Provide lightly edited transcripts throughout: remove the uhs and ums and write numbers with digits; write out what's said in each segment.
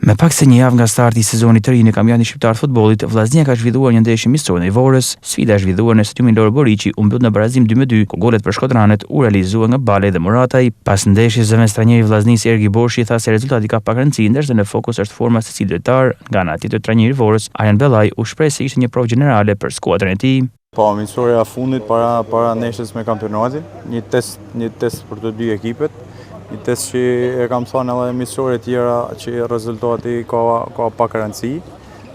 Me pak se një javë nga starti i sezonit të ri në kampionatin shqiptar të futbollit, Vllaznia ka zhvilluar një ndeshje miqësore në Ivorës. Sfida e zhvilluar në stadiumin Loro Boriçi u mbyll në barazim 2-2, ku golet për shkodranet u realizuan nga Bale dhe Murataj. Pas ndeshjes, zëvendëstrajneri i Vllaznisë Ergi Borshi tha se rezultati ka pak rëndësi, ndërsa në fokus është forma e secili lojtar. Nga ana tjetër, trajneri i Ivorës, Arjan Bellaj, u shpreh se ishte një provë gjenerale për skuadrën e tij. Po, miqësoria e fundit para ndeshjes me kampionatin, një test për të dy ekipet. Një test që e kam thënë edhe miqësorët tjera që rezultati ka pak rëndësi,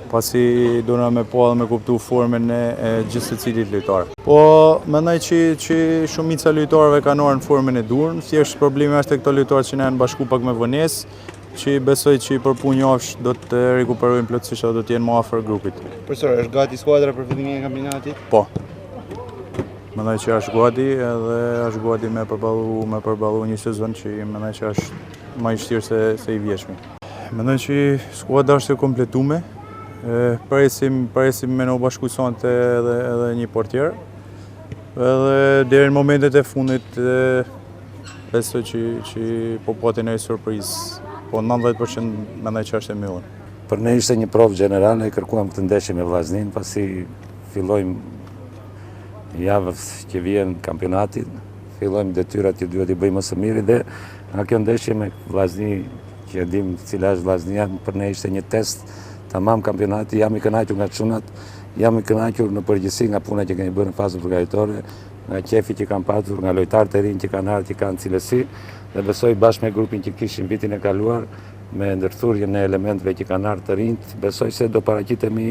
pasi dona me po edhe me kuptu formën e gjithë secilit lojtar. Po mendoj që shumica e lojtarëve kanë ardhur në formën e durën, thjesht problemi është te këto lojtarë që janë bashku pak me vonesë, që besoj që për punë javësh do të rikuperojnë plotësisht dhe do të jenë më afër grupit. Profesor, është gati skuadra për fillimin e kampionatit? Po. Mendoj që është gati edhe është gati me përballu një sezon që mendoj që është më i vështirë se i vjeshmi. Mendoj që skuadra është e kompletuar. Presim me në bashkuesonte edhe një portier. Edhe deri në momentet e fundit besoj që po pati një surprizë. Po 90% mendoj që është e mbyllur. Për ne ishte një provë gjenerale, e kërkuam këtë ndeshje me Vllaznin, pasi fillojmë javës që vjen kampionatit, fillojmë detyrat që duhet i bëjmë më së miri dhe nga kjo ndeshje me Vllazni, që e dim cila është Vllaznia, për ne ishte një test tamam kampionati. Jam i kënaqur nga çunat, jam i kënaqur në përgjithësi nga puna që kemi bërë në fazën përgatitore, nga qefi që kanë patur, nga lojtarët e rinj që kanë ardhur, që kanë cilësi, dhe besoj bashkë me grupin që kishin vitin e kaluar, me ndërthurjen e elementeve që kanë ardhur të rinjt, besoj se do paraqitemi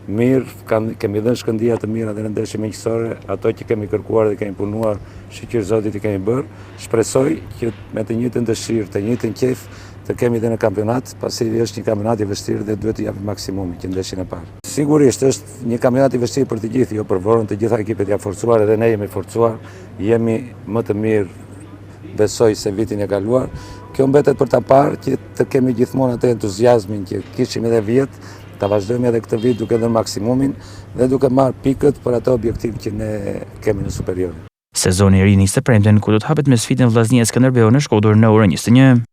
mirë, kemi dhënë shkëndija të mira dhe në ndeshje miqësore, ato që kemi kërkuar dhe kemi punuar, shqyr Zotit i kemi bërë. Shpresoj që me të njëjtën dëshirë, të njëjtën qejf, të kemi dhe në kampionat, pasi është një kampionat i vështirë dhe duhet të japim maksimumin që ndeshjen e parë. Sigurisht është një kampionat i vështirë për të gjithë, jo për Vorën, të gjitha ekipet janë forcuar edhe ne jemi forcuar, jemi më të mirë besoj se vitin e kaluar. Kjo mbetet për ta parë që të kemi gjithmonë atë entuziazmin që kishim edhe vjet, ta vazhdojmë edhe këtë vit duke dhënë maksimumin dhe duke marrë pikët për atë objektiv që ne kemi në superior. Sezoni i ri nis së premten, ku do të hapet me sfidën Vllaznia Skënderbeu në Shkodër në orën 21.